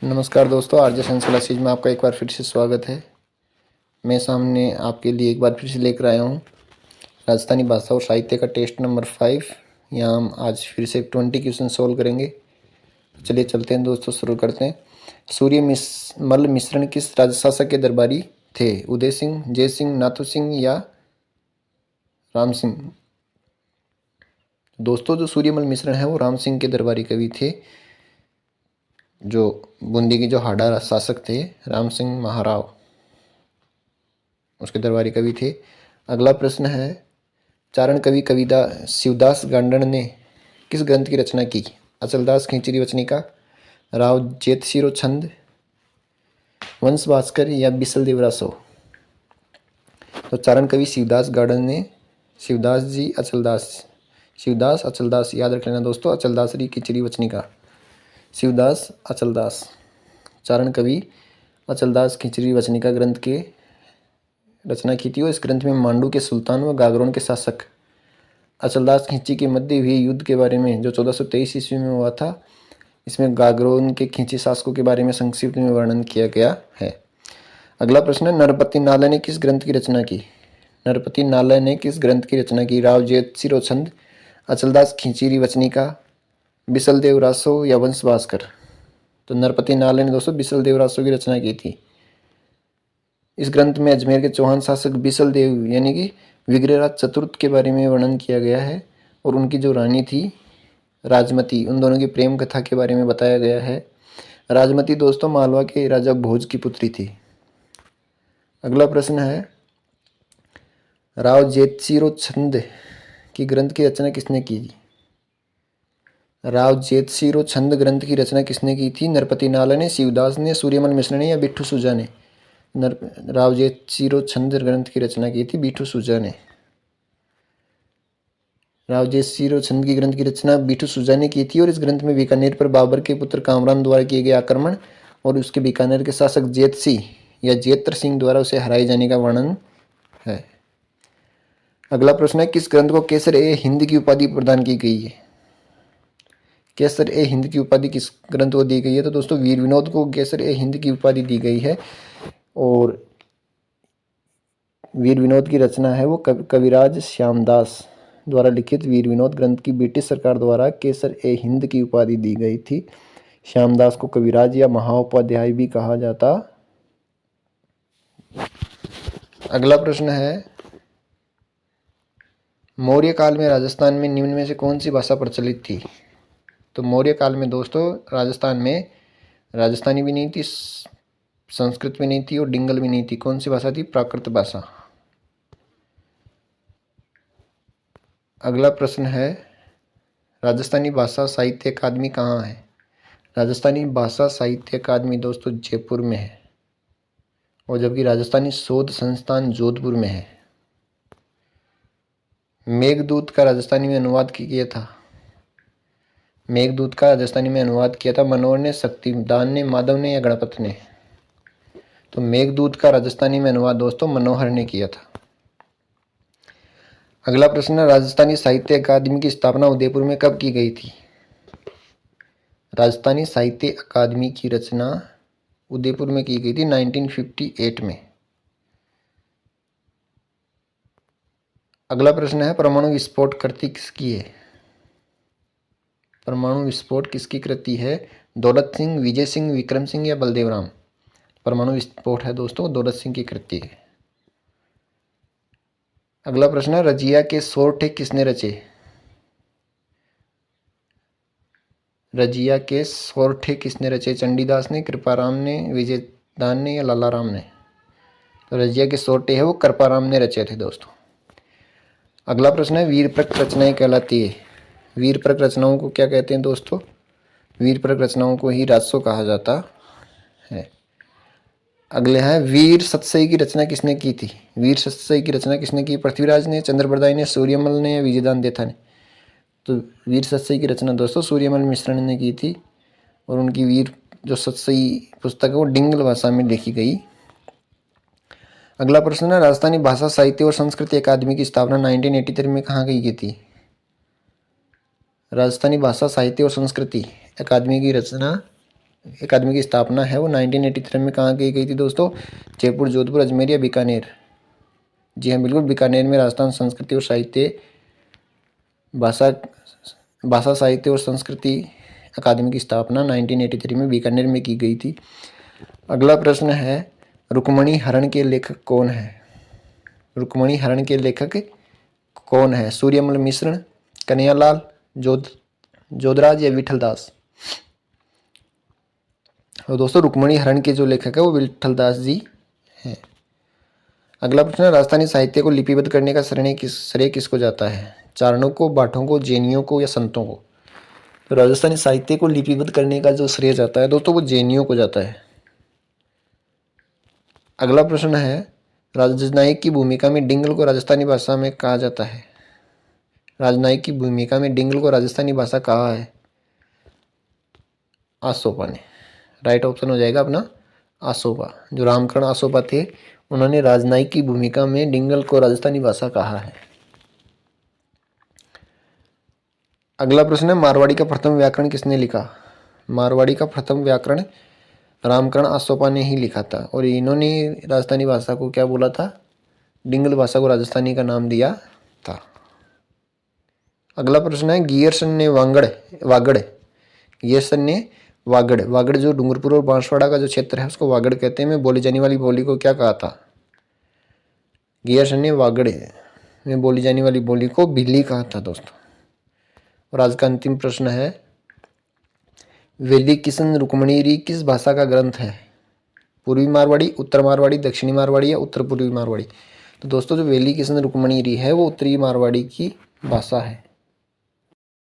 नमस्कार दोस्तों, RJ science classes में आपका एक बार फिर से स्वागत है। मैं सामने आपके लिए एक बार फिर से लेकर आया हूँ राजस्थानी भाषा और साहित्य का टेस्ट नंबर 5। यहाँ हम आज फिर से 20 क्वेश्चन सोल्व करेंगे। चलिए चलते हैं दोस्तों, शुरू करते हैं। मल्ल मिश्रण किस राजशासक के दरबारी थे? उदय सिंह, जय सिंह, नाथू सिंह या राम सिंह? दोस्तों, जो सूर्यमल मिश्रण है वो राम सिंह के दरबारी कवि थे। जो बूंदी के जो हाड़ा शासक थे, राम सिंह महाराव, उसके दरबारी कवि थे। अगला प्रश्न है, चारण कवि कविता शिवदास गांडण ने किस ग्रंथ की रचना की? अचलदास खींचरी वचनिका, राव जेतसिरो छंद, वंश भास्कर या बिसल देवरासो? तो चारण कवि शिवदास गार्डन ने शिवदास जी अचलदास, शिवदास अचलदास याद रख लेना दोस्तों। अचलदास री खींचरी वचनिका, शिवदास अचलदास। चारण कवि अचलदास खींचरी वचनिका ग्रंथ के रचना की थी। और इस ग्रंथ में मांडू के सुल्तान व गागरोन के शासक अचलदास खींची के मध्य हुए युद्ध के बारे में, जो 1423 ईस्वी में हुआ था, इसमें गागरोन के खींची शासकों के बारे में संक्षिप्त में वर्णन किया गया है। अगला प्रश्न है, नरपति नालय ने किस ग्रंथ की रचना की? नरपति नालय ने किस ग्रंथ की रचना की? राव जेतसिरो छंद, अचलदास खींचीरी वचनिका, बिसल देव रासो या वंश भास्कर? तो नरपति नालय ने दोस्तों बिसल देव रासो की रचना की थी। इस ग्रंथ में अजमेर के चौहान शासक बिसल देव यानी कि विग्रहराज चतुर्थ के बारे में वर्णन किया गया है। और उनकी जो रानी थी राजमती, उन दोनों की प्रेम कथा के बारे में बताया गया है। राजमती दोस्तों मालवा के राजा भोज की पुत्री थी। अगला प्रश्न है, राव जेतसिरो छंद की ग्रंथ की रचना किसने की? राव जेतसिरो छंद ग्रंथ की रचना किसने की थी? नरपति नालय ने, शिवदास ने, सूर्यमल मिश्र ने या बिट्ठू सुजा ने? राव जेतसिरो छंद ग्रंथ की रचना की थी बिट्ठू सुजा ने। राव जेतसिरो छंद की ग्रंथ की रचना बिट्ठू सुजा ने की थी। और इस ग्रंथ में बीकानेर पर बाबर के पुत्र कामरान द्वारा किए गए आक्रमण और उसके बीकानेर के शासक जेतसी या जेत्र सिंह द्वारा उसे हराए जाने का वर्णन है। अगला प्रश्न है, किस ग्रंथ को केसर ए हिंद की उपाधि प्रदान की गई है? केसर ए हिंद की उपाधि किस ग्रंथ को दी गई है? तो दोस्तों वीर विनोद को केसर ए हिंद की उपाधि दी गई है। और वीर विनोद की रचना है वो कविराज श्यामदास द्वारा लिखित वीर विनोद ग्रंथ की ब्रिटिश सरकार द्वारा केसर ए हिंद की उपाधि दी गई थी। श्यामदास को कविराज या महाउपाध्याय भी कहा जाता। अगला प्रश्न है, मौर्य काल में राजस्थान में निम्न में से कौन सी भाषा प्रचलित थी? तो मौर्य काल में दोस्तों राजस्थान में राजस्थानी भी नहीं थी, संस्कृत भी नहीं थी और डिंगल भी नहीं थी। कौन सी भाषा थी? प्राकृत भाषा। अगला प्रश्न है, राजस्थानी भाषा साहित्य अकादमी कहाँ है? राजस्थानी भाषा साहित्य अकादमी दोस्तों जयपुर में है। और जबकि राजस्थानी शोध संस्थान जोधपुर में है। मेघदूत का राजस्थानी में अनुवाद किया था। मेघदूत का राजस्थानी में अनुवाद किया था मनोहर ने, शक्तिदान ने, माधव ने या गणपत ने? तो मेघदूत का राजस्थानी में अनुवाद दोस्तों मनोहर ने किया था। अगला प्रश्न है, राजस्थानी साहित्य अकादमी की स्थापना उदयपुर में कब की गई थी? राजस्थानी साहित्य अकादमी की रचना उदयपुर में की गई थी 1958 में। अगला प्रश्न है, परमाणु विस्फोट कृति किसकी है? परमाणु विस्फोट किसकी कृति है? दौलत सिंह, विजय सिंह, विक्रम सिंह या बलदेव राम? परमाणु विस्फोट है दोस्तों दौलत सिंह की कृति है। अगला प्रश्न है, रजिया के सोरठे किसने रचे? रजिया के सोरठे किसने रचे? चंडीदास ने, कृपाराम ने, विजयदान ने या लालाराम ने? तो रजिया के सोरठे है वो कृपाराम ने रचे थे दोस्तों। अगला प्रश्न है, वीरप्रक रचनाएं कहलाती है। वीरप्रक रचनाओं को क्या कहते हैं दोस्तों? वीरप्रक रचनाओं को ही राजसो कहा जाता है। अगले हैं, वीर सतसई की रचना किसने की थी? वीर सतसई की रचना किसने की? पृथ्वीराज ने, चंद्रबरदाई ने, सूर्यमल ने या विजयदान देथा ने? तो वीर सतसई की रचना दोस्तों सूर्यमल मिश्रण ने की थी। और उनकी वीर जो सतसई पुस्तक है वो डिंगल भाषा में लिखी गई। अगला प्रश्न है, राजस्थानी भाषा साहित्य और संस्कृति अकादमी की स्थापना 1983 में कहाँ की थी? राजस्थानी भाषा साहित्य और संस्कृति अकादमी की रचना अकादमी की स्थापना है वो 1983 में कहाँ की गई थी दोस्तों? जयपुर, जोधपुर, अजमेर या बीकानेर? जी हाँ, बिल्कुल बीकानेर में राजस्थान संस्कृति और साहित्य भाषा साहित्य और संस्कृति अकादमी की स्थापना 1983 में बीकानेर में की गई थी। अगला प्रश्न है, रुक्मणी हरण के लेखक कौन है? रुक्मणी हरण के लेखक कौन है? सूर्यमल मिश्र, कन्हैयालाल, जोधराज या विठलदास? और दोस्तों रुक्मणी हरण के जो लेखक है वो विठलदास जी हैं। अगला प्रश्न है, राजस्थानी साहित्य को लिपिबद्ध करने का श्रेय किसको जाता है? चारणों को, बाठों को, जैनियों को या संतों को? तो राजस्थानी साहित्य को लिपिबद्ध करने का जो श्रेय जाता है दोस्तों वो जैनियों को जाता है। अगला प्रश्न है, राजनायिक की भूमिका में डिंगल को राजस्थानी भाषा में कहा जाता है? राजनायिक की भूमिका में डिंगल को राजस्थानी भाषा कहा है? आसोपा ने। राइट ऑप्शन हो जाएगा अपना आसोपा। जो रामकरण आसोपा थे उन्होंने राजनायिक की भूमिका में डिंगल को राजस्थानी भाषा कहा है। अगला प्रश्न है, मारवाड़ी का प्रथम व्याकरण किसने लिखा? मारवाड़ी का प्रथम व्याकरण रामकरण आसोपा ने ही लिखा था और इन्होंने राजस्थानी भाषा को क्या बोला था? डिंगल भाषा को राजस्थानी का नाम दिया था। अगला प्रश्न है, गियरसन ने वागड़ जो डूंगरपुर और बांसवाड़ा का जो क्षेत्र है उसको वागड़ कहते हैं, में बोली जाने वाली बोली को क्या कहा था? गियरसन ने वागड़ में बोली जाने वाली बोली को भिल्ली कहा था दोस्तों। और आज का अंतिम प्रश्न है, वैदिक किशन रुक्मणीरी किस भाषा का ग्रंथ है? पूर्वी मारवाड़ी, उत्तर मारवाड़ी, दक्षिणी मारवाड़ी या उत्तर पूर्वी मारवाड़ी? तो दोस्तों जो वैदिक किशन रुक्मणीरी है वो उत्तरी मारवाड़ी की भाषा है।